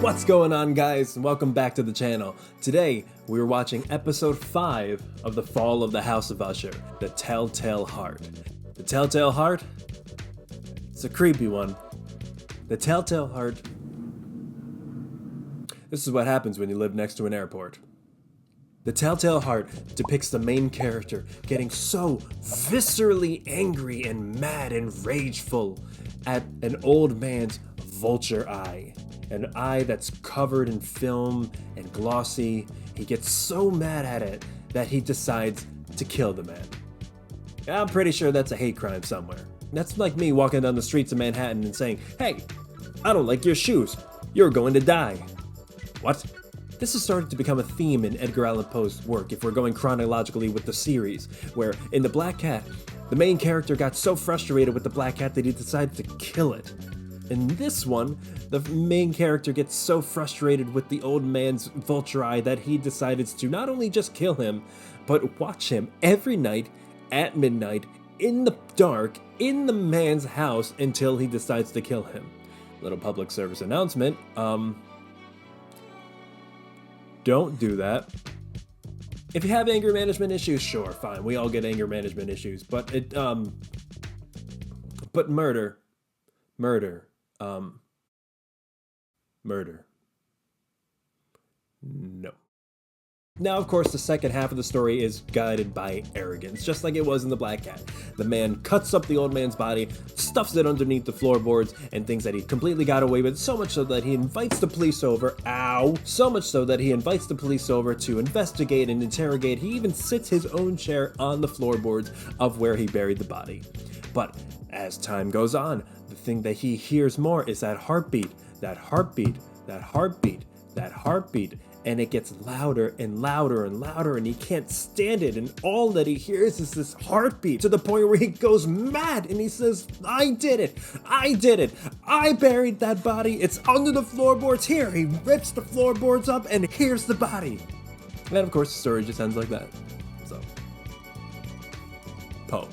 What's going on, guys, and welcome back to the channel. Today, we're watching episode 5 of The Fall of the House of Usher, The Telltale Heart. The Telltale Heart? It's a creepy one. The Telltale Heart. This is what happens when you live next to an airport. The Telltale Heart depicts the main character getting so viscerally angry and mad and rageful at an old man's vulture eye. An eye that's covered in film and glossy. He gets so mad at it that he decides to kill the man. I'm pretty sure that's a hate crime somewhere. That's like me walking down the streets of Manhattan and saying, "Hey, I don't like your shoes. You're going to die." What? This has started to become a theme in Edgar Allan Poe's work if we're going chronologically with the series, where in The Black Cat, the main character got so frustrated with the black cat that he decided to kill it. In this one, the main character gets so frustrated with the old man's vulture eye that he decides to not only just kill him, but watch him every night at midnight in the dark in the man's house until he decides to kill him. Little public service announcement, don't do that. If you have anger management issues, sure, fine. We all get anger management issues, but murder. No. Now, of course, the second half of the story is guided by arrogance, just like it was in The Black Cat. The man cuts up the old man's body, stuffs it underneath the floorboards, and thinks that he completely got away with it, so much so that he invites the police over, so much so that he invites the police over to investigate and interrogate. He even sits his own chair on the floorboards of where he buried the body. But as time goes on, the thing that he hears more is that heartbeat, and it gets louder and louder and louder, and he can't stand it, and all that he hears is this heartbeat, to the point where he goes mad, and he says, I did it, I buried that body, it's under the floorboards here." He rips the floorboards up, and here's the body. And of course, the story just ends like that. So, Poe.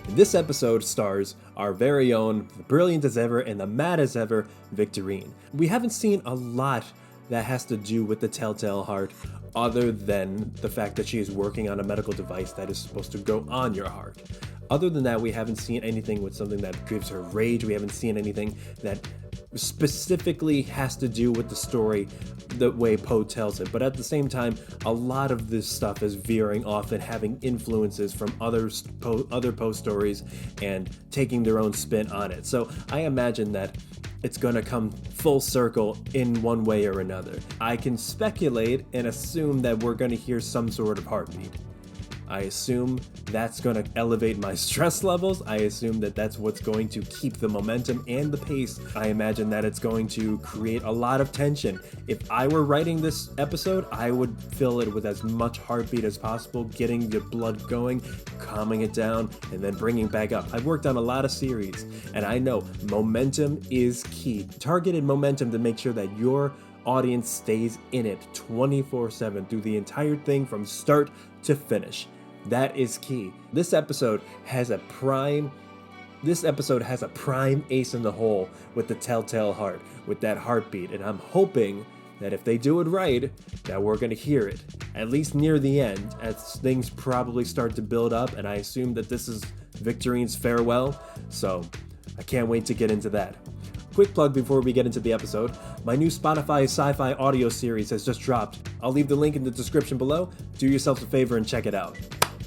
This episode stars our very own, the brilliant as ever and the mad as ever, Victorine. We haven't seen a lot that has to do with the Telltale Heart, other than the fact that she is working on a medical device that is supposed to go on your heart. Other than that, we haven't seen anything with something that gives her rage. We haven't seen anything that specifically has to do with the story the way Poe tells it. But at the same time, a lot of this stuff is veering off and having influences from other Poe stories and taking their own spin on it. So I imagine that it's going to come full circle in one way or another. I can speculate and assume that we're going to hear some sort of heartbeat. I assume that's going to elevate my stress levels. I assume that that's what's going to keep the momentum and the pace. I imagine that it's going to create a lot of tension. If I were writing this episode, I would fill it with as much heartbeat as possible, getting the blood going, calming it down, and then bringing back up. I've worked on a lot of series, and I know momentum is key. Targeted momentum to make sure that your audience stays in it 24/7 through the entire thing from start to finish. That is key. This episode has a prime ace in the hole with the Telltale Heart, with that heartbeat, and I'm hoping that if they do it right, that we're going to hear it, at least near the end, as things probably start to build up, and I assume that this is Victorine's farewell, so I can't wait to get into that. Quick plug before we get into the episode, my new Spotify sci-fi audio series has just dropped. I'll leave the link in the description below. Do yourselves a favor and check it out.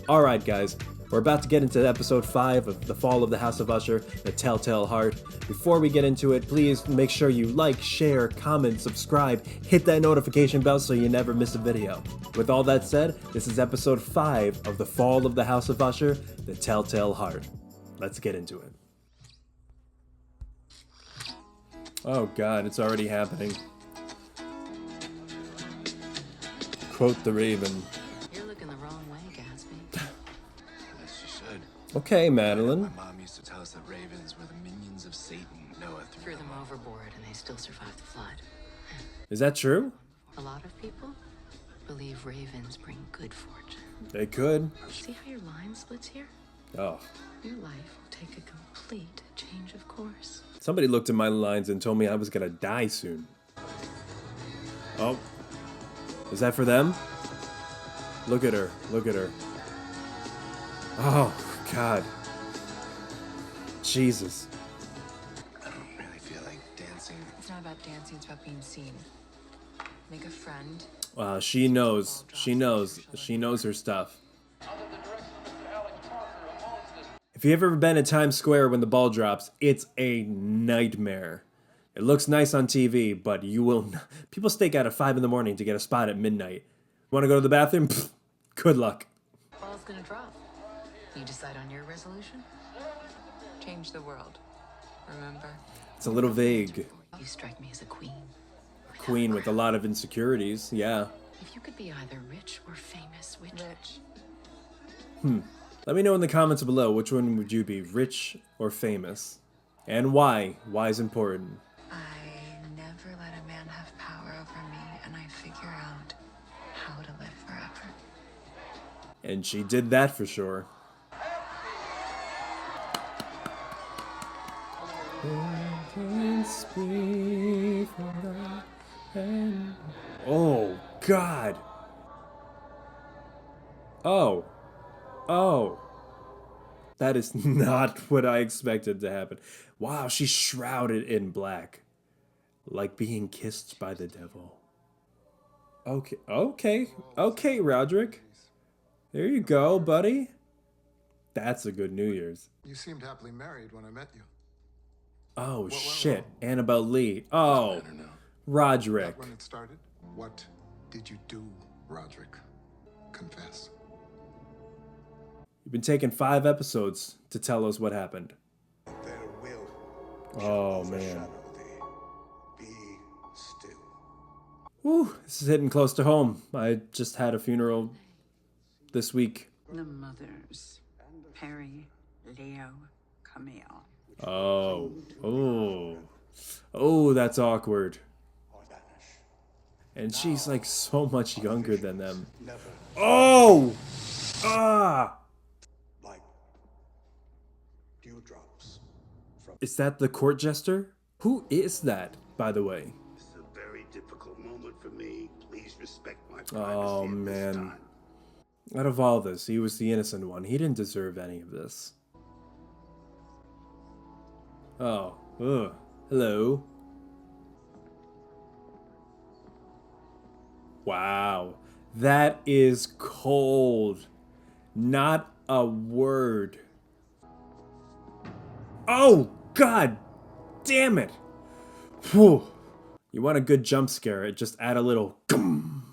Alright guys, we're about to get into episode 5 of The Fall of the House of Usher, The Telltale Heart. Before we get into it, please make sure you like, share, comment, subscribe, hit that notification bell so you never miss a video. With all that said, this is episode 5 of The Fall of the House of Usher, The Telltale Heart. Let's get into it. Oh god, it's already happening. Quote the Raven. You're looking the wrong way, Gatsby. Yes, she should. Okay, Madeline. My mom used to tell us that ravens were the minions of Satan. Noah Threw them overboard and they still survived the flood. Is that true? A lot of people believe ravens bring good fortune. They could. See how your line splits here? Oh. Your life will take a complete change of course. Somebody looked at my lines and told me I was gonna die soon. Oh. Is that for them? Look at her. Look at her. Oh, God. Jesus. I don't really feel like dancing. It's not about dancing, it's about being seen. Make a friend. She knows. She knows. She knows her stuff. If you've ever been at Times Square when the ball drops, it's a nightmare. It looks nice on TV, but you will people stake out at 5 in the morning to get a spot at midnight. Want to go to the bathroom? Pfft, good luck. Ball's gonna drop. You decide on your resolution? Change the world. Remember? It's a little vague. You strike me as a queen. Queen with a lot of insecurities, yeah. If you could be either rich or famous, which? Rich. Let me know in the comments below, which one would you be, rich or famous? And why? Why is important? I never let a man have power over me, and I figure out how to live forever. And she did that for sure. Oh, God. Oh. Oh. That is not what I expected to happen. Wow, she's shrouded in black. Like being kissed by the devil. Okay, okay, okay, Roderick. There you go, buddy. That's a good New Year's. You seemed happily married when I met you. Oh, shit. Annabelle Lee. Oh, I don't know. Roderick. When it started, what did you do, Roderick? Confess. You've been taking 5 episodes to tell us what happened. Their will Oh, shall man. overshadow thee. Be still. Whew, this is hitting close to home. I just had a funeral this week. The mothers, Perry, Leo, Camille. Oh. Oh. Oh, that's awkward. Or vanish. And she's like so much younger than them. Never Oh! Ah! like dewdrops from. Is that the court jester? Who is that, by the way? It's a very difficult moment for me. Please respect my privacy Oh, at this man. time. Out of all this, he was the innocent one. He didn't deserve any of this. Oh. Ugh. Hello. Wow. That is cold. Not a word. Oh, God damn it. Whew. You want a good jump scare, just add a little gum.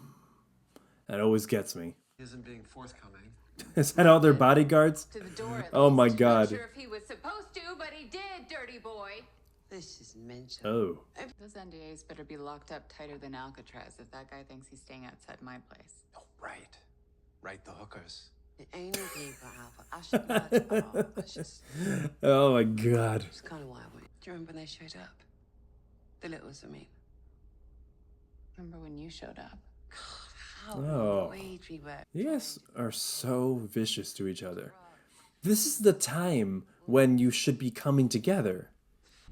That always gets me. Isn't being forthcoming. Is that all their bodyguards? To the door, at Oh my least. God. Not sure if he was supposed to, but he did, dirty boy. This is mental. Oh. Those NDAs better be locked up tighter than Alcatraz if that guy thinks he's staying outside my place. Oh, right. Right, the hookers. The only people Alpha Usher that's just Oh my God. it's kind of why I went. Do you remember when they showed up? The littles, I mean. Remember when you showed up? How Oh. annoyed we were. You guys are so vicious to each other. This is the time when you should be coming together.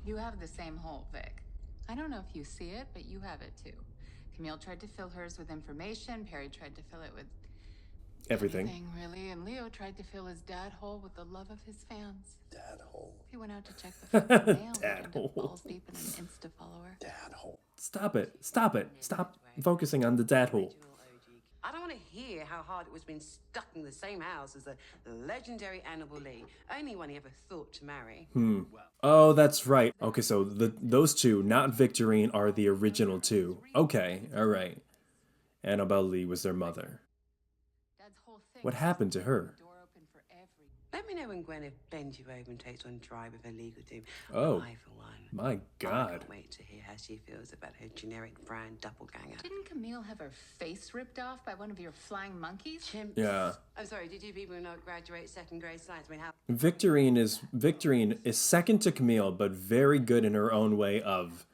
You have the same hole, Vic. I don't know if you see it, but you have it too. Camille tried to fill hers with information. Perry tried to fill it with Everything. really. And Leo tried to fill his dad hole with the love of his fans. Dad hole. He went out to check the fucking mail. Dad and ended hole. balls deep in an Insta follower. Dad hole. Stop it. Stop it. Stop focusing on the dad hole. I don't want to hear how hard it was being stuck in the same house as the legendary Annabelle Lee. Only one he ever thought to marry. Oh, that's right. Okay, so those two, not Victorine, are the original two. Okay, all right. Annabelle Lee was their mother. Dad's whole thing What was happened to the her? door open for every. Let me know when Gwyneth bends you over and takes on drive with her legal team. Oh, I, for one, My I God. can't wait to hear how she feels about her generic brand doppelganger. Didn't Camille have her face ripped off by one of your flying monkeys? Chimps. Yeah. I'm sorry, did you people not graduate second grade science? I mean, how? Victorine is second to Camille, but very good in her own way of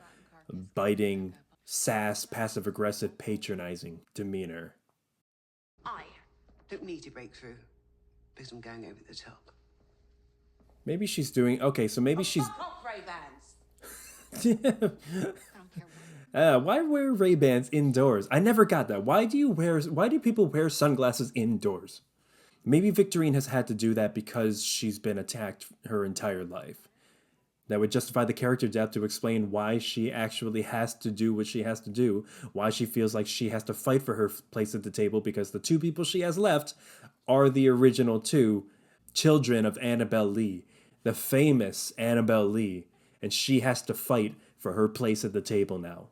biting, sass, passive-aggressive, patronizing demeanor. I don't need to break through because I'm going over the top. Maybe she's doing okay. So maybe she's Fuck off, Ray-Bans! I don't care what. Why wear Ray-Bans indoors? I never got that. Why do people wear sunglasses indoors? Maybe Victorine has had to do that because she's been attacked her entire life. That would justify the character depth to explain why she actually has to do what she has to do, why she feels like she has to fight for her place at the table, because the two people she has left are the original two children of Annabelle Lee, the famous Annabelle Lee, and she has to fight for her place at the table now.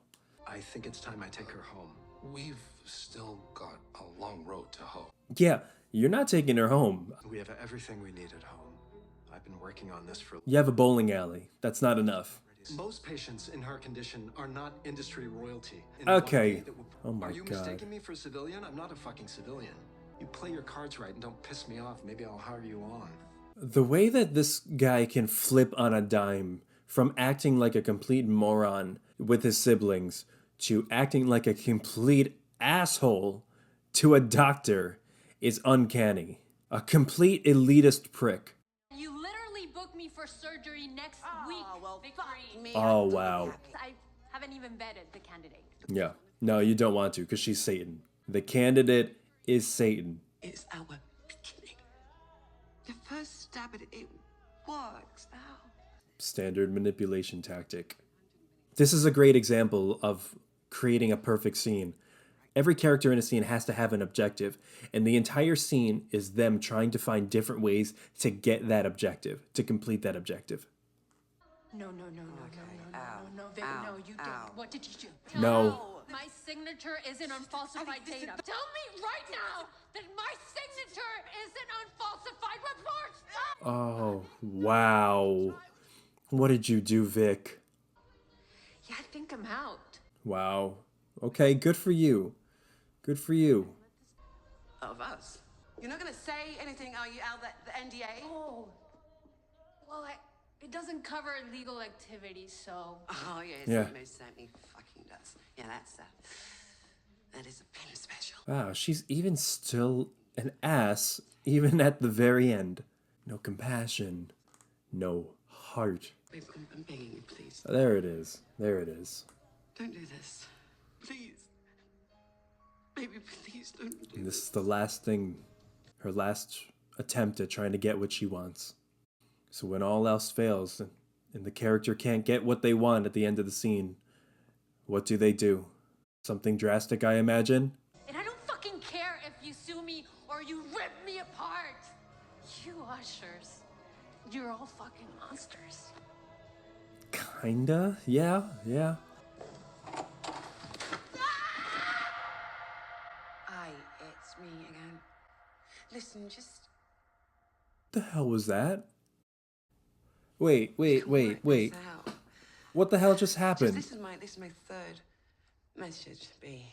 I think it's time I take her home. We've still got a long road to hoe. Yeah, you're not taking her home. We have everything we need at home. I've been working on this for... You have a bowling alley. That's not enough. Most patients in her condition are not industry royalty. Okay. Oh my God. Are you God. mistaking me for a civilian? I'm not a fucking civilian. You play your cards right and don't piss me off. Maybe I'll hire you on. The way that this guy can flip on a dime from acting like a complete moron with his siblings to acting like a complete asshole to a doctor is uncanny. A complete elitist prick. You literally booked me for surgery next week, Victorine. Oh, wow. I haven't even vetted the candidate. Yeah. No, you don't want to, because she's Satan. The candidate is Satan. It's our beginning. The first stab at it, it works out. Standard manipulation tactic. This is a great example of creating a perfect scene. Every character in a scene has to have an objective, and the entire scene is them trying to find different ways to get that objective, to complete that objective. No, Vic, no, you didn't. What did you do? No. My signature isn't on falsified data. Tell me right now that my signature isn't on falsified reports! Oh, wow. What did you do, Vic? Yeah, I think I'm out. Wow. Okay, good for you. Good for you. Of us. You're not going to say anything, are you, Al, the NDA? Oh. Well, it doesn't cover illegal activity, so... Oh, yes, Yeah. it most certainly fucking does. Yeah, that is a pin special. Wow, she's even still an ass, even at the very end. No compassion. No heart. Babe, I'm begging you, please. There it is. There it is. Don't do this. Please. Baby, please don't do And this is the last thing, her last attempt at trying to get what she wants. So when all else fails, and the character can't get what they want at the end of the scene, what do? Something drastic, I imagine? And I don't fucking care if you sue me or you rip me apart. You ushers, you're all fucking monsters. Kinda? Yeah. Aye, it's me again. Listen, just... The hell was that? Wait. What the hell just happened? This is my third message, B.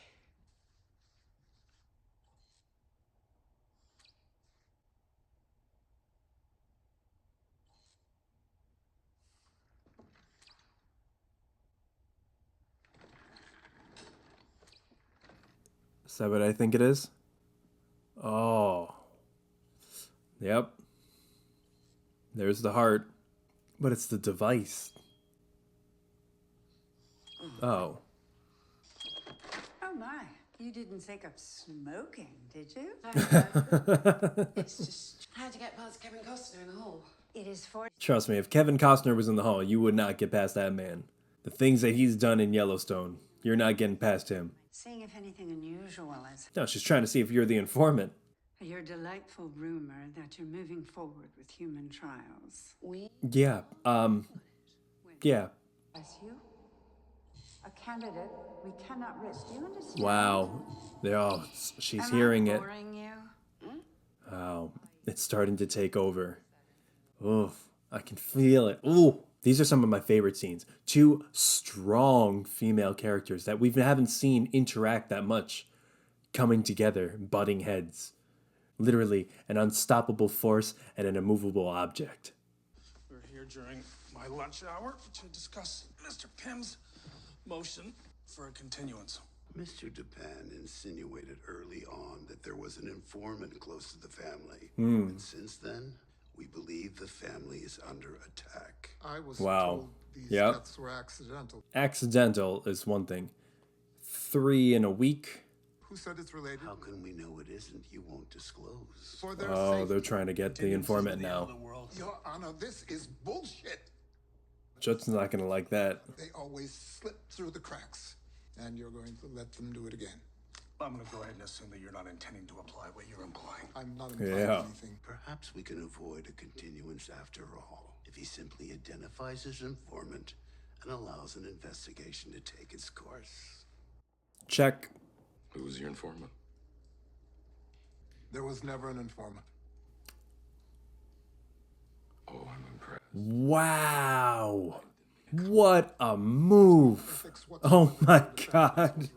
Is that what I think it is? Oh. Yep. There's the heart. But it's the device. Oh. Oh my, you didn't take up smoking, did you? It's just... How'd you get past Kevin Costner in the hall? It is for... Trust me, if Kevin Costner was in the hall, you would not get past that man. The things that he's done in Yellowstone, you're not getting past him. Seeing if anything unusual is... No, she's trying to see if you're the informant. Your delightful rumor that you're moving forward with human trials. Yeah, yeah. As you? A candidate we cannot risk. Do you understand? Wow. She's hearing it. Wow. It's starting to take over. Oof. I can feel it. Ooh. These are some of my favorite scenes. Two strong female characters that we haven't seen interact that much. Coming together, butting heads. Literally an unstoppable force and an immovable object. We're here during my lunch hour to discuss Mr. Pym's motion for a continuance. Mr. Dupin insinuated early on that there was an informant close to the family. And since then, we believe the family is under attack. I was Wow. told These Yep. deaths were accidental. Accidental is one thing. 3 in a week. Who said it's related? How can we know it isn't? You won't disclose. For their Oh, safety. they're trying to get the informant now. Your Honor, this is bullshit. Judge's not gonna like that. They always slip through the cracks, and you're going to let them do it again. I'm gonna go ahead and assume that you're not intending to apply what you're implying. I'm not implying Yeah. anything. Perhaps we can avoid a continuance after all if he simply identifies his informant and allows an investigation to take its course. Check. Who was your informant? There was never an informant. Oh, I'm impressed. Wow. What a move. Oh my god.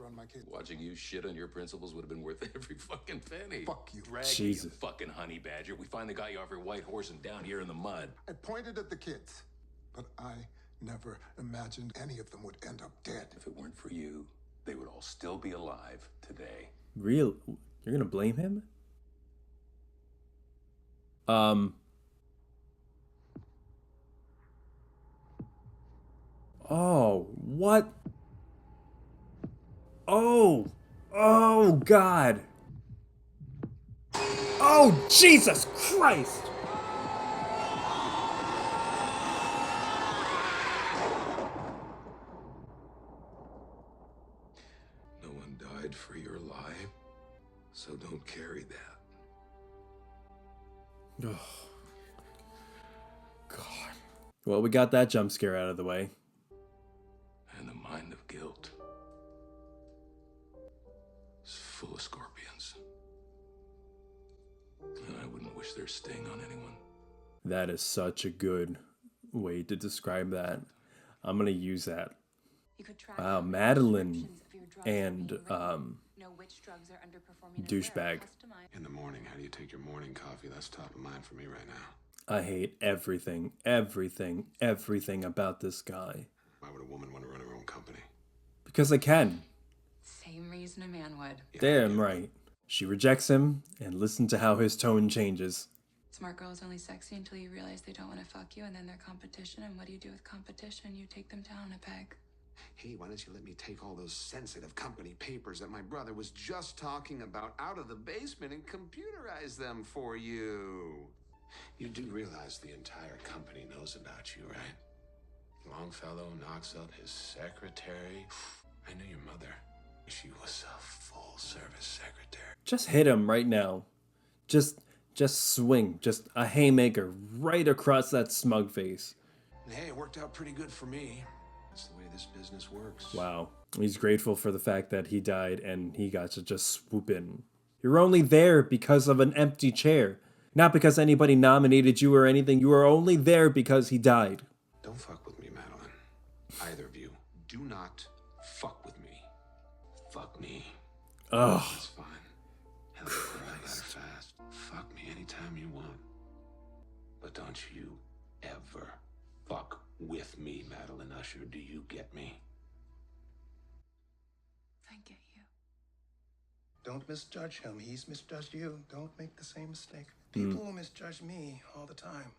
Watching you shit on your principles would have been worth every fucking penny. Fuck you. Drag Jesus. you fucking honey badger. We finally got you off your white horse and down here in the mud. I pointed at the kids, but I never imagined any of them would end up dead. If it weren't for you, they would all still be alive today. Real? You're gonna blame him? Oh, what? Oh, oh God. Oh, Jesus Christ. No one died for your lie, so don't carry that. Oh, God. Well, we got that jump scare out of the way. And the mind of guilt is full of scorpions. And I wouldn't wish their sting on anyone. That is such a good way to describe that. I'm gonna use that. Wow, Madeline and douchebag. In the morning, how do you take your morning coffee? That's top of mind for me right now. I hate everything about this guy. Why would a woman want to run her own company? Because I can. Same reason a man would. Damn right. She rejects him, and listen to how his tone changes. Smart girls only sexy until you realize they don't want to fuck you, and then they're competition. And what do you do with competition? You take them down a peg. Hey, why don't you let me take all those sensitive company papers that my brother was just talking about out of the basement and computerize them for you? You do realize the entire company knows about you, right? Longfellow knocks up his secretary. I knew your mother. She was a full-service secretary. Just hit him right now. Just swing. Just a haymaker right across that smug face. Hey, it worked out pretty good for me. That's the way this business works. Wow. He's grateful for the fact that he died and he got to just swoop in. You're only there because of an empty chair. Not because anybody nominated you or anything. You are only there because he died. Don't fuck with me, Madeline. Either of you. Do not fuck with me. Fuck me. Ugh. That's fine. Hell, I got it fast. Fuck me anytime you want. But don't you ever fuck with me, Madeline Usher. Do you get me? I get you. Don't misjudge him. He's misjudged you. Don't make the same mistake. People will misjudge me all the time.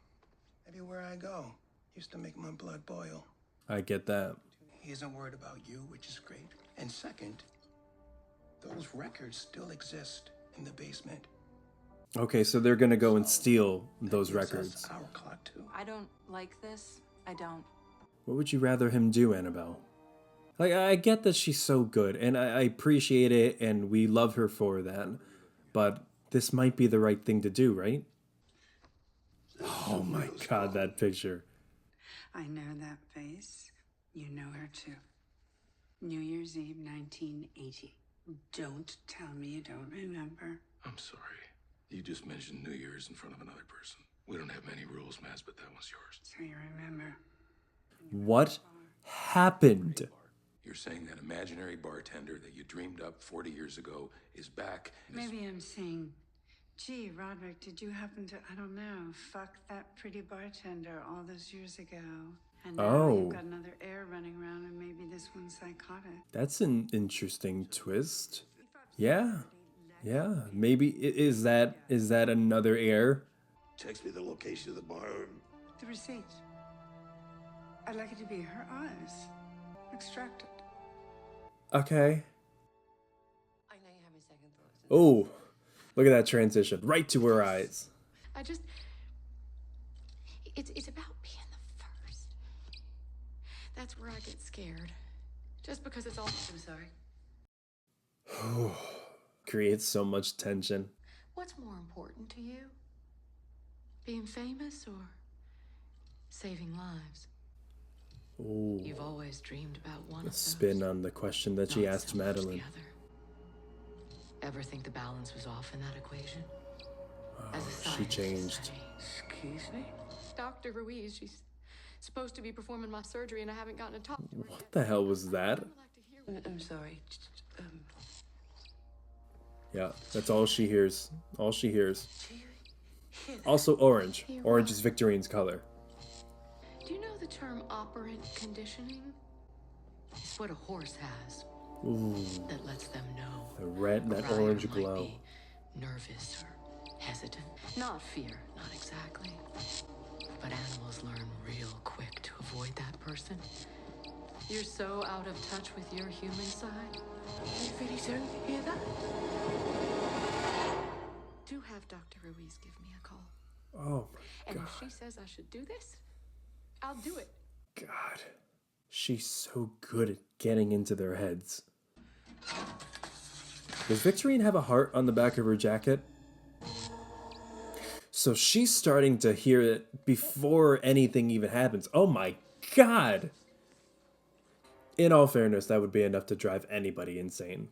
Everywhere I go, used to make my blood boil. I get that. He isn't worried about you, which is great. And second, those records still exist in the basement. Okay, so they're gonna go and steal those records. Our clock too. I don't like this. I don't. What would you rather him do, Annabelle? Like, I get that she's so good, and I appreciate it, and we love her for that. But this might be the right thing to do, right? Oh my God, that picture. I know that face. You know her too. New Year's Eve, 1980. Don't tell me you don't remember. I'm sorry. You just mentioned New Year's in front of another person. We don't have many rules, Maz, but that was yours. So you remember. What happened? You're saying that imaginary bartender that you dreamed up 40 years ago is back? Maybe I'm saying, gee, Roderick, did you happen to, I don't know, fuck that pretty bartender all those years ago? And now you've got another heir running around and maybe this one's psychotic. That's an interesting twist. Yeah. Yeah. Maybe is that another heir? Text me the location of the bar. The receipt. I'd like it to be her eyes. Extracted. Okay. I know you're having second thoughts. Oh, look at that transition. Right to her eyes. I just... It's about being the first. That's where I get scared. Just because it's all... I'm sorry. Creates so much tension. What's more important to you? Being famous or saving lives? Ooh. You've always dreamed about one A of those. spin on the question that she Not asked so much the Madeline. other. Ever think the balance was off in that equation? Oh, she changed. Excuse me? Dr. Ruiz, she's supposed to be performing my surgery and I haven't gotten to talk to her yet. What the hell was that? I'm sorry. Yeah, that's all she hears. All she hears. Also orange. Orange is Victorine's color. Do you know the term operant conditioning? It's what a horse has. Ooh. That lets them know. The red, that orange glow. Nervous or hesitant. Not fear, not exactly. But animals learn real quick to avoid that person. You're so out of touch with your human side. You really don't hear that? Do have Dr. Ruiz give me a call. Oh my And god. if she says I should do this, I'll do it. God. She's so good at getting into their heads. Does Victorine have a heart on the back of her jacket? So she's starting to hear it before anything even happens. Oh my god! In all fairness, that would be enough to drive anybody insane.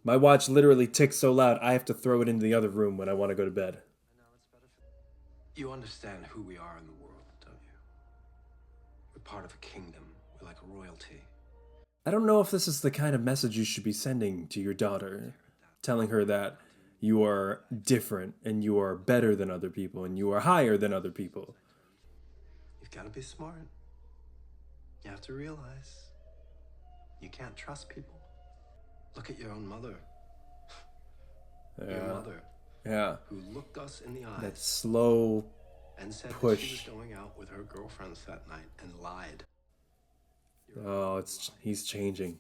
My watch literally ticks so loud, I have to throw it into the other room when I want to go to bed. You understand who we are in the world, don't you? We're part of a kingdom. We're like royalty. I don't know if this is the kind of message you should be sending to your daughter. Telling her that you are different and you are better than other people and you are higher than other people. You've got to be smart. You have to realize you can't trust people. Look at your own mother. Your mother. Yeah. Who looked us in the eyes. That slow and said push. That she was going out with her girlfriends that night and lied. Oh, he's changing.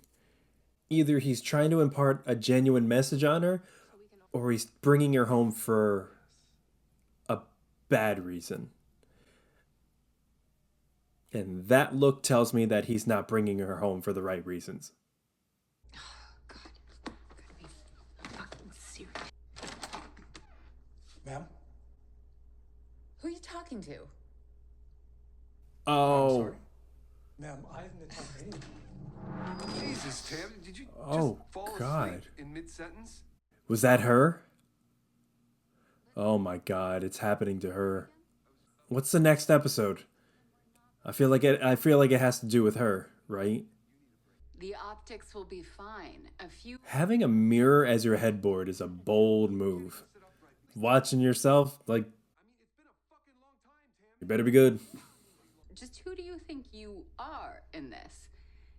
Either he's trying to impart a genuine message on her, or he's bringing her home for a bad reason. And that look tells me that he's not bringing her home for the right reasons. Ma'am? Who are you talking to? Oh. Ma'am, I haven't been talking to anyone. Jesus, Tim, did you Oh, just fall God. asleep in mid-sentence? Was that her? Oh my god, it's happening to her. What's the next episode? I feel like it has to do with her, right? The optics will be fine. A few... Having a mirror as your headboard is a bold move. Watching yourself, like, you better be good. Just who do you think you are in this?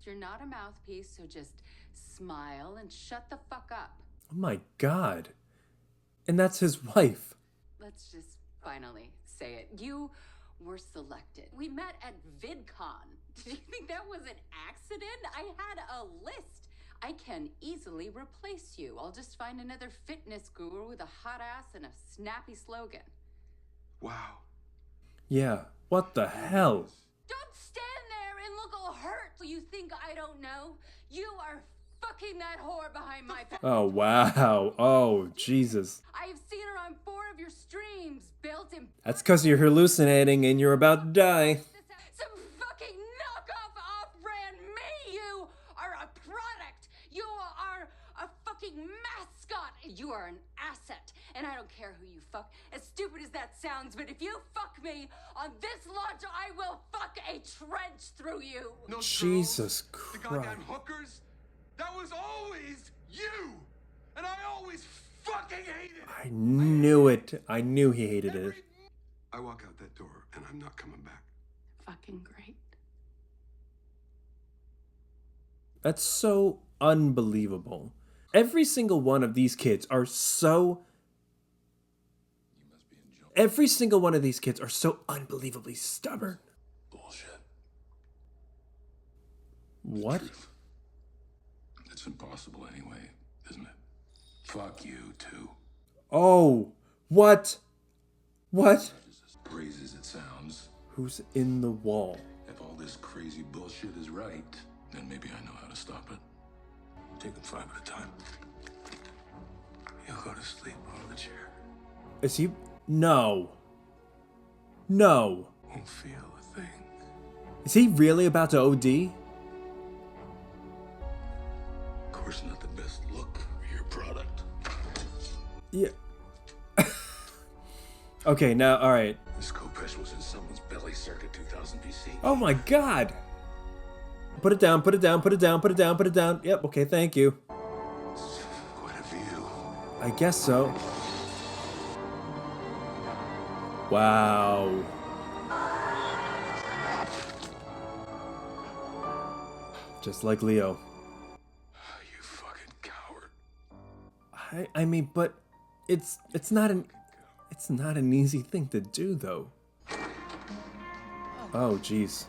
You're not a mouthpiece, so just smile and shut the fuck up. Oh my god. And that's his wife. Let's just finally say it. You were selected. We met at VidCon. Did you think that was an accident? I had a list. I can easily replace you. I'll just find another fitness guru with a hot ass and a snappy slogan. Wow. Yeah, what the hell? Don't stand there and look all hurt. You think I don't know? You are fucking that whore behind my back. Oh, wow. Oh, Jesus. I have seen her on 4 of your streams, built in... That's because you're hallucinating and you're about to die. Some fucking knockoff off-brand me! You are a product! You are a fucking mascot! You are an asset! And I don't care who you fuck, as stupid as that sounds, but if you fuck me on this launch, I will fuck a trench through you! No, Jesus the Christ. goddamn hookers? That was always you! And I always fucking hated it! I knew it. I knew he hated it. I walk out that door and I'm not coming back. Fucking great. That's so unbelievable. Every single one of these kids are so... Every single one of these kids are so unbelievably stubborn. Bullshit. What? It's impossible anyway, isn't it? Fuck you, too. Oh, what? What? As crazy as it sounds, Who's in the wall? if all this crazy bullshit is right, then maybe I know how to stop it. Take them 5 at a time. You'll go to sleep on the chair. Is he? No. No. Won't feel a thing. Is he really about to OD? Of course, not the best look for your product. Yeah. Okay, now, alright. This Kopesh was in someone's belly circa 2000 BC. Oh my god! Put it down, put it down, put it down, put it down, put it down. Yep, okay, thank you. Quite a view. I guess so. Wow. Just like Leo. You fucking coward. I mean, but it's not an easy thing to do though. Oh jeez.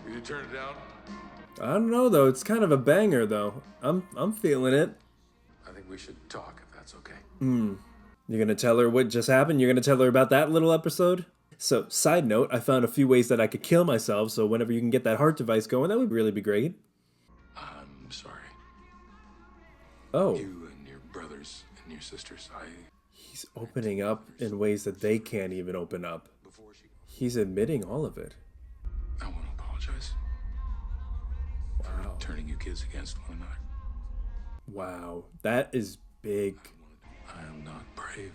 You turn it down? I don't know though. It's kind of a banger though. I'm feeling it. I think we should talk if that's okay. You're gonna tell her what just happened? You're gonna tell her about that little episode? So, side note, I found a few ways that I could kill myself, so whenever you can get that heart device going, that would really be great. I'm sorry. Oh. You and your brothers and your sisters, He's opening up in ways that they can't even open up. He's admitting all of it. I want to apologize. Wow. For turning you kids against one another. Wow. That is big. I am not brave.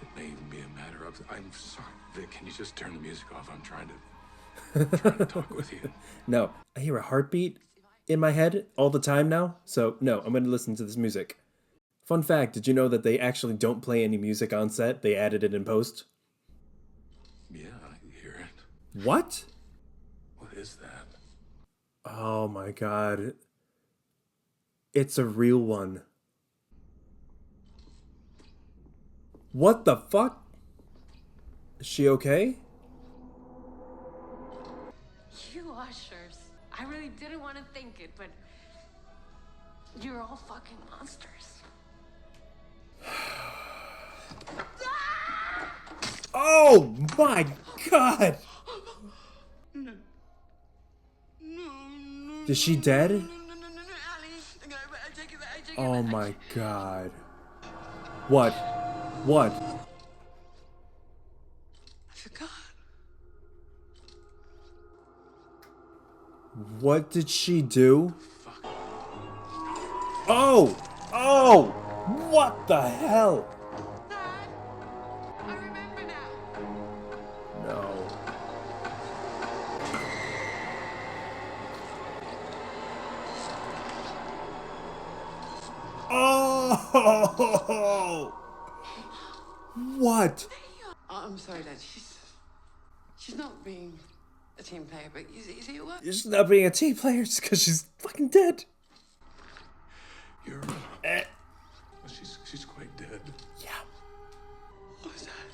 It may even be a matter of... I'm sorry, Vic, can you just turn the music off? I'm trying to talk with you. No, I hear a heartbeat in my head all the time now, so no, I'm going to listen to this music. Fun fact, did you know that they actually don't play any music on set? They added it in post? Yeah, I hear it. What? What is that? Oh my god. It's a real one. What the fuck? Is she okay? You ushers. I really didn't want to think it, but you're all fucking monsters. Oh my god! Is she dead? Oh my god. What? What? I forgot. What did she do? Oh! Oh! What the hell? I remember now. No. Oh! What? I'm sorry, Dad. She's not being a team player, but you see it work? She's not being a team player just because she's fucking dead. You're... She's quite dead. Yeah. What was that?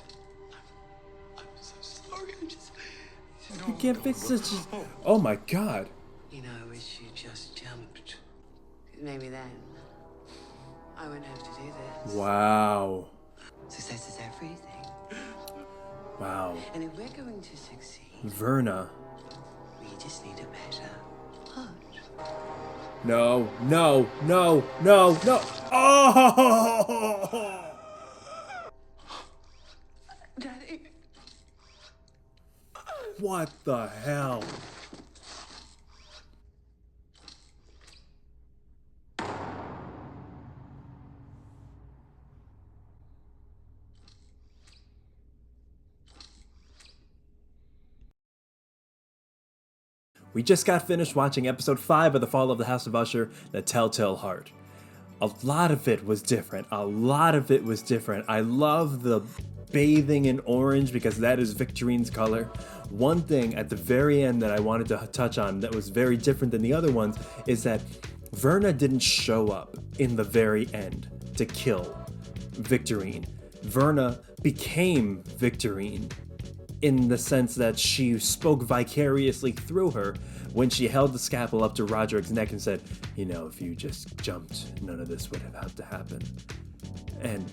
I'm so sorry. I'm just... You can't fix this. Oh my god. You know, I wish you just jumped. Maybe then I wouldn't have to do this. Wow. Success is everything. Wow. And if we're going to succeed, Verna. we just need a better heart. No, no, no, no, no. Oh! Daddy. What the hell? We just got finished watching episode 5 of The Fall of the House of Usher, The Telltale Heart. A lot of it was different. A lot of it was different. I love the bathing in orange because that is Victorine's color. One thing at the very end that I wanted to touch on that was very different than the other ones is that Verna didn't show up in the very end to kill Victorine. Verna became Victorine, in the sense that she spoke vicariously through her when she held the scalpel up to Roderick's neck and said, you know, if you just jumped, none of this would have had to happen. And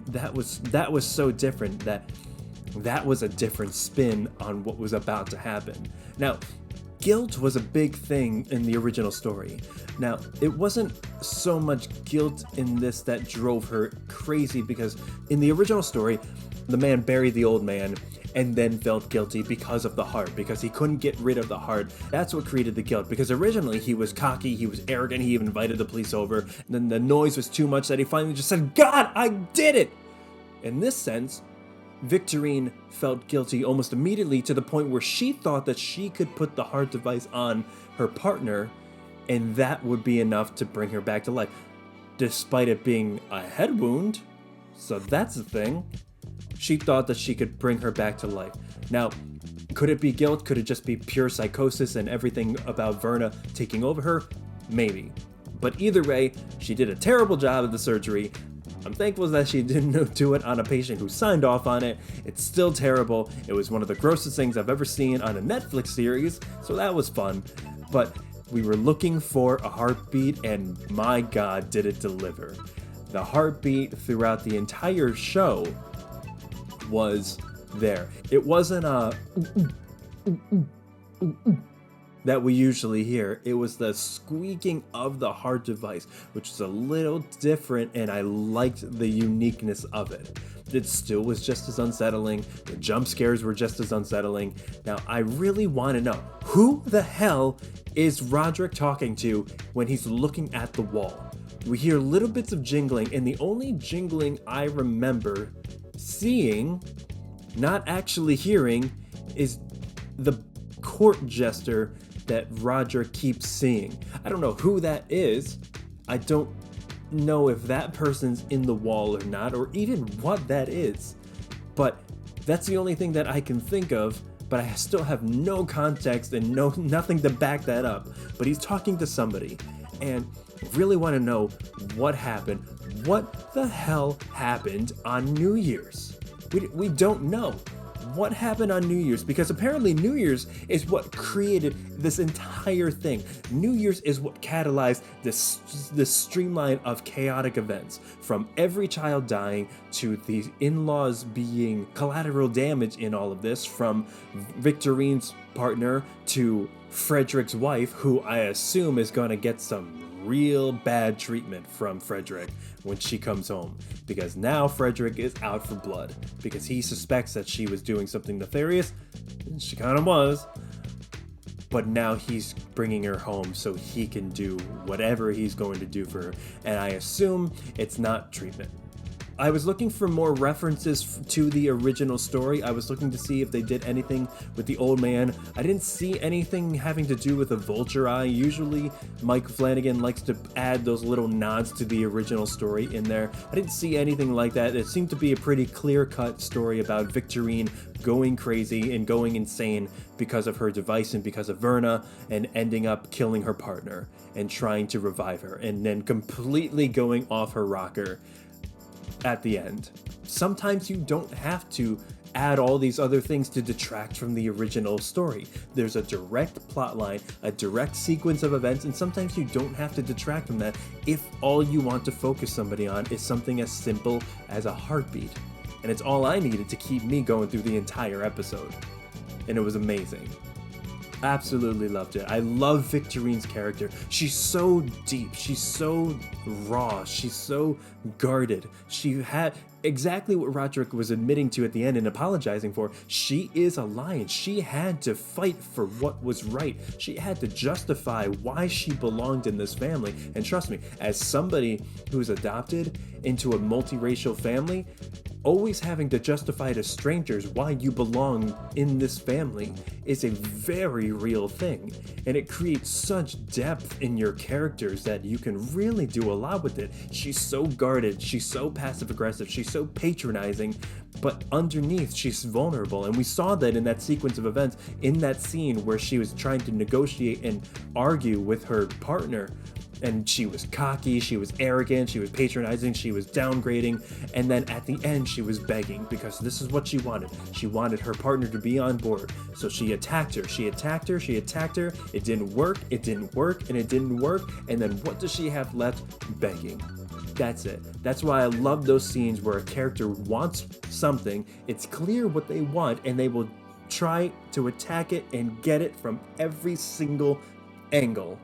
that was so different, that was a different spin on what was about to happen. Now, guilt was a big thing in the original story. Now, it wasn't so much guilt in this that drove her crazy, because in the original story, the man buried the old man and then felt guilty because of the heart, because he couldn't get rid of the heart. That's what created the guilt, because originally he was cocky, he was arrogant, he even invited the police over, and then the noise was too much that he finally just said, God, I did it! In this sense, Victorine felt guilty almost immediately, to the point where she thought that she could put the heart device on her partner and that would be enough to bring her back to life, despite it being a head wound. So that's the thing. She thought that she could bring her back to life. Now, could it be guilt? Could it just be pure psychosis and everything about Verna taking over her? Maybe. But either way, she did a terrible job of the surgery. I'm thankful that she didn't do it on a patient who signed off on it. It's still terrible. It was one of the grossest things I've ever seen on a Netflix series, so that was fun. But we were looking for a heartbeat, and my God, did it deliver. The heartbeat throughout the entire show was there. It wasn't a that we usually hear. It was the squeaking of the heart device, which is a little different, and I liked the uniqueness of it. It still was just as unsettling. The jump scares were just as unsettling. Now, I really want to know, who the hell is Roderick talking to when he's looking at the wall? We hear little bits of jingling, and the only jingling I remember seeing, not actually hearing, is the court jester that Roderick keeps seeing. I don't know who that is. I don't know if that person's in the wall or not, or even what that is. But that's the only thing that I can think of, but I still have no context and nothing to back that up. But he's talking to somebody, and really want to know what happened. What the hell happened on New Year's? We don't know what happened on New Year's, because apparently New Year's is what created this entire thing. New Year's is what catalyzed this streamline of chaotic events, from every child dying to the in-laws being collateral damage in all of this, from Victorine's partner to Frederick's wife, who I assume is going to get some real bad treatment from Frederick when she comes home, because now Frederick is out for blood because he suspects that she was doing something nefarious, and she kind of was, but now he's bringing her home so he can do whatever he's going to do for her, and I assume it's not treatment. I was looking for more references to the original story. I was looking to see if they did anything with the old man. I didn't see anything having to do with a vulture eye. Usually Mike Flanagan likes to add those little nods to the original story in there. I didn't see anything like that. It seemed to be a pretty clear-cut story about Victorine going crazy and going insane because of her device and because of Verna, and ending up killing her partner and trying to revive her, and then completely going off her rocker at the end. Sometimes you don't have to add all these other things to detract from the original story. There's a direct plot line, a direct sequence of events, and sometimes you don't have to detract from that if all you want to focus somebody on is something as simple as a heartbeat. And it's all I needed to keep me going through the entire episode. And it was amazing. Absolutely loved it. I love Victorine's character. She's so deep. She's so raw. She's so guarded. She had exactly what Roderick was admitting to at the end and apologizing for. She is a lion. She had to fight for what was right. She had to justify why she belonged in this family. And trust me, as somebody who's adopted into a multiracial family, always having to justify to strangers why you belong in this family is a very real thing, and it creates such depth in your characters that you can really do a lot with it. She's so guarded, she's so passive aggressive, she's so patronizing, but underneath she's vulnerable, and we saw that in that sequence of events, in that scene where she was trying to negotiate and argue with her partner. And she was cocky, she was arrogant, she was patronizing, she was downgrading, and then at the end she was begging because this is what she wanted. She wanted her partner to be on board. So she attacked her, she attacked her, she attacked her. It didn't work, it didn't work, and it didn't work. And then what does she have left? Begging. That's it. That's why I love those scenes where a character wants something, it's clear what they want, and they will try to attack it and get it from every single angle.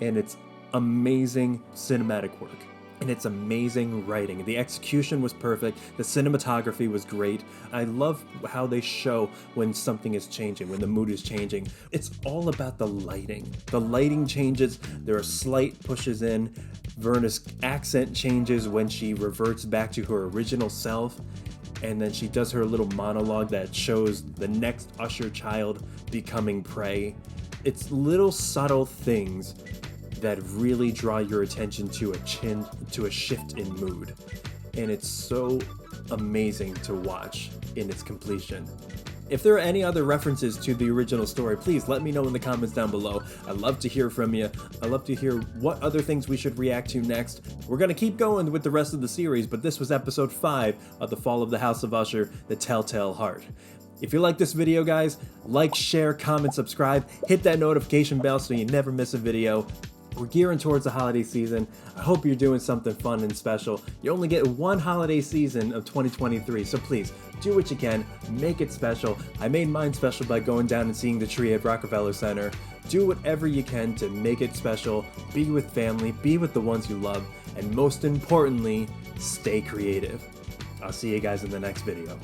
And it's amazing cinematic work. And it's amazing writing. The execution was perfect. The cinematography was great. I love how they show when something is changing, when the mood is changing. It's all about the lighting. The lighting changes. There are slight pushes in. Verna's accent changes when she reverts back to her original self. And then she does her little monologue that shows the next Usher child becoming prey. It's little subtle things that really draw your attention to a shift in mood. And it's so amazing to watch in its completion. If there are any other references to the original story, please let me know in the comments down below. I'd love to hear from you. I'd love to hear what other things we should react to next. We're gonna keep going with the rest of the series, but this was episode 5 of The Fall of the House of Usher, The Telltale Heart. If you like this video, guys, like, share, comment, subscribe, hit that notification bell so you never miss a video. We're gearing towards the holiday season. I hope you're doing something fun and special. You only get one holiday season of 2023, so please do what you can, make it special. I made mine special by going down and seeing the tree at Rockefeller Center. Do whatever you can to make it special. Be with family, be with the ones you love, and most importantly, stay creative. I'll see you guys in the next video.